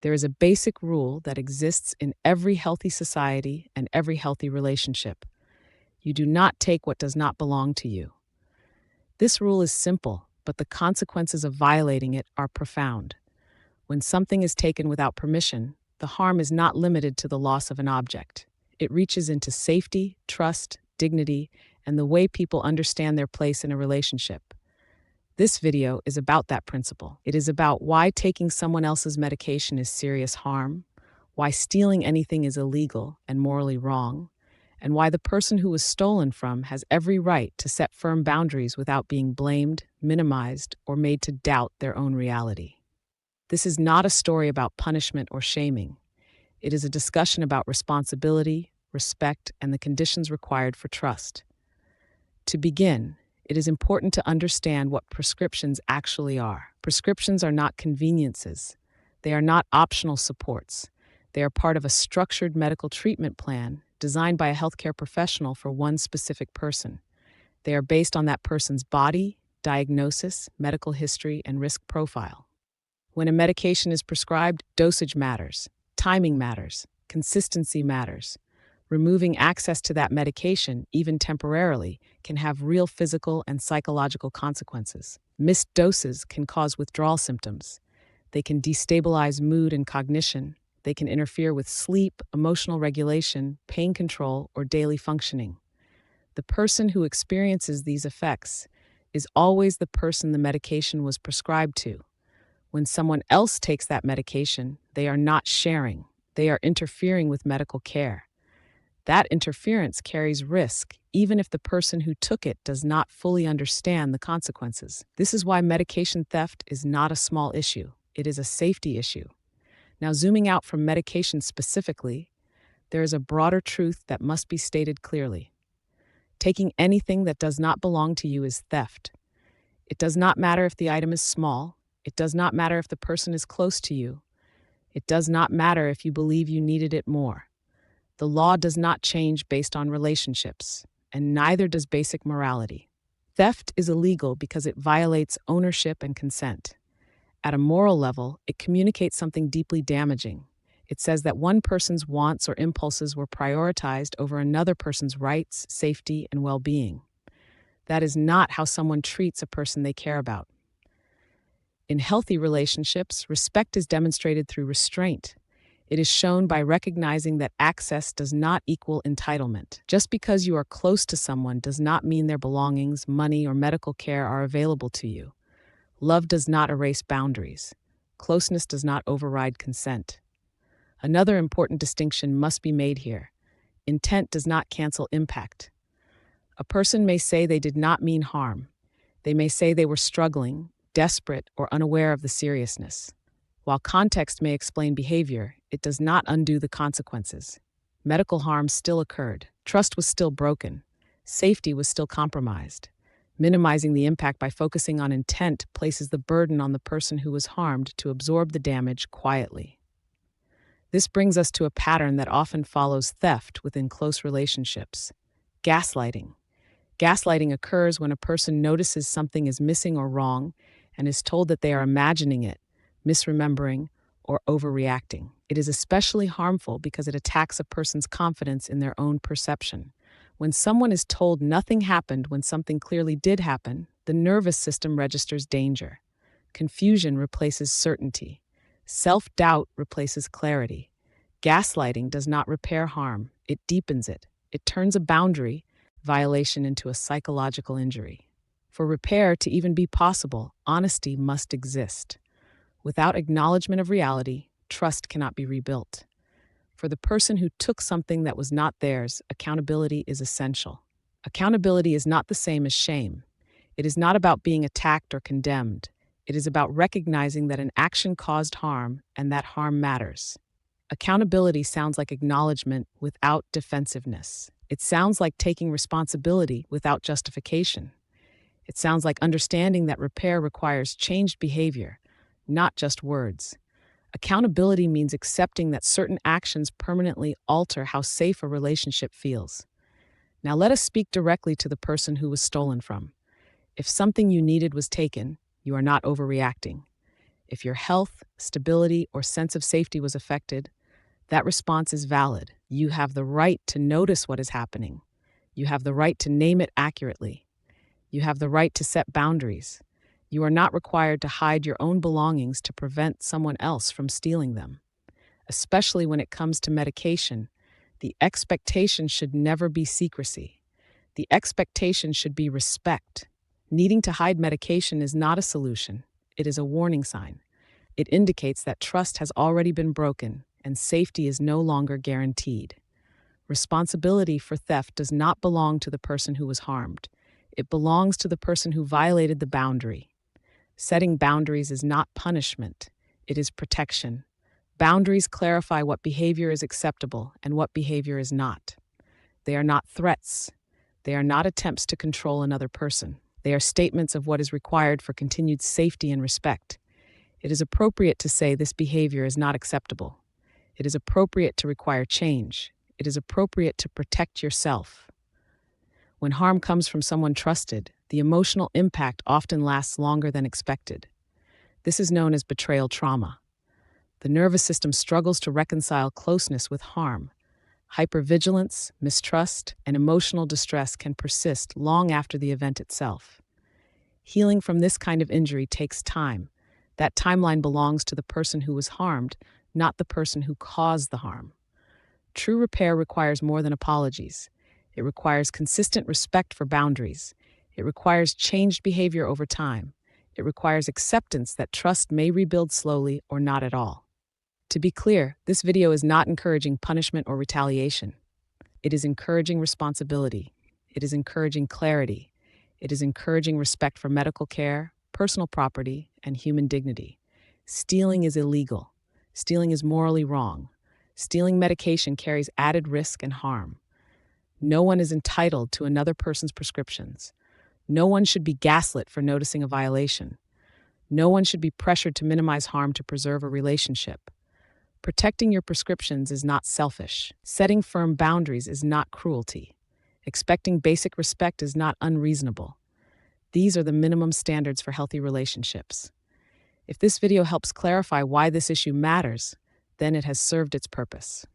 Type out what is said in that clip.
There is a basic rule that exists in every healthy society and every healthy relationship. You do not take what does not belong to you. This rule is simple, but the consequences of violating it are profound. When something is taken without permission, the harm is not limited to the loss of an object. It reaches into safety, trust, dignity, and the way people understand their place in a relationship. This video is about that principle. It is about why taking someone else's medication is serious harm, why stealing anything is illegal and morally wrong, and why the person who was stolen from has every right to set firm boundaries without being blamed, minimized, or made to doubt their own reality. This is not a story about punishment or shaming. It is a discussion about responsibility, respect, and the conditions required for trust. To begin, it is important to understand what prescriptions actually are. Prescriptions are not conveniences. They are not optional supports. They are part of a structured medical treatment plan designed by a healthcare professional for one specific person. They are based on that person's body, diagnosis, medical history, and risk profile. When a medication is prescribed, dosage matters, timing matters, consistency matters. Removing access to that medication, even temporarily, can have real physical and psychological consequences. Missed doses can cause withdrawal symptoms. They can destabilize mood and cognition. They can interfere with sleep, emotional regulation, pain control, or daily functioning. The person who experiences these effects is always the person the medication was prescribed to. When someone else takes that medication, they are not sharing. They are interfering with medical care. That interference carries risk, even if the person who took it does not fully understand the consequences. This is why medication theft is not a small issue. It is a safety issue. Now, zooming out from medication specifically, there is a broader truth that must be stated clearly. Taking anything that does not belong to you is theft. It does not matter if the item is small. It does not matter if the person is close to you. It does not matter if you believe you needed it more. The law does not change based on relationships, and neither does basic morality. Theft is illegal because it violates ownership and consent. At a moral level, it communicates something deeply damaging. It says that one person's wants or impulses were prioritized over another person's rights, safety, and well-being. That is not how someone treats a person they care about. In healthy relationships, respect is demonstrated through restraint. It is shown by recognizing that access does not equal entitlement. Just because you are close to someone does not mean their belongings, money, or medical care are available to you. Love does not erase boundaries. Closeness does not override consent. Another important distinction must be made here. Intent does not cancel impact. A person may say they did not mean harm. They may say they were struggling, desperate, or unaware of the seriousness. While context may explain behavior, it does not undo the consequences. Medical harm still occurred. Trust was still broken. Safety was still compromised. Minimizing the impact by focusing on intent places the burden on the person who was harmed to absorb the damage quietly. This brings us to a pattern that often follows theft within close relationships. Gaslighting. Gaslighting occurs when a person notices something is missing or wrong and is told that they are imagining it, misremembering, or overreacting. It is especially harmful because it attacks a person's confidence in their own perception. When someone is told nothing happened when something clearly did happen, the nervous system registers danger. Confusion replaces certainty. Self-doubt replaces clarity. Gaslighting does not repair harm, it deepens it. It turns a boundary violation into a psychological injury. For repair to even be possible, honesty must exist. Without acknowledgement of reality, trust cannot be rebuilt. For the person who took something that was not theirs, accountability is essential. Accountability is not the same as shame. It is not about being attacked or condemned. It is about recognizing that an action caused harm and that harm matters. Accountability sounds like acknowledgement without defensiveness. It sounds like taking responsibility without justification. It sounds like understanding that repair requires changed behavior, not just words. Accountability means accepting that certain actions permanently alter how safe a relationship feels. Now let us speak directly to the person who was stolen from. If something you needed was taken, you are not overreacting. If your health, stability, or sense of safety was affected, that response is valid. You have the right to notice what is happening. You have the right to name it accurately. You have the right to set boundaries. You are not required to hide your own belongings to prevent someone else from stealing them. Especially when it comes to medication, the expectation should never be secrecy. The expectation should be respect. Needing to hide medication is not a solution. It is a warning sign. It indicates that trust has already been broken and safety is no longer guaranteed. Responsibility for theft does not belong to the person who was harmed. It belongs to the person who violated the boundary. Setting boundaries is not punishment. It is protection. Boundaries clarify what behavior is acceptable and what behavior is not. They are not threats. They are not attempts to control another person. They are statements of what is required for continued safety and respect. It is appropriate to say this behavior is not acceptable. It is appropriate to require change. It is appropriate to protect yourself. When harm comes from someone trusted, the emotional impact often lasts longer than expected. This is known as betrayal trauma. The nervous system struggles to reconcile closeness with harm. Hypervigilance, mistrust, and emotional distress can persist long after the event itself. Healing from this kind of injury takes time. That timeline belongs to the person who was harmed, not the person who caused the harm. True repair requires more than apologies. It requires consistent respect for boundaries. It requires changed behavior over time. It requires acceptance that trust may rebuild slowly or not at all. To be clear, this video is not encouraging punishment or retaliation. It is encouraging responsibility. It is encouraging clarity. It is encouraging respect for medical care, personal property, and human dignity. Stealing is illegal. Stealing is morally wrong. Stealing medication carries added risk and harm. No one is entitled to another person's prescriptions. No one should be gaslit for noticing a violation. No one should be pressured to minimize harm to preserve a relationship. Protecting your prescriptions is not selfish. Setting firm boundaries is not cruelty. Expecting basic respect is not unreasonable. These are the minimum standards for healthy relationships. If this video helps clarify why this issue matters, then it has served its purpose.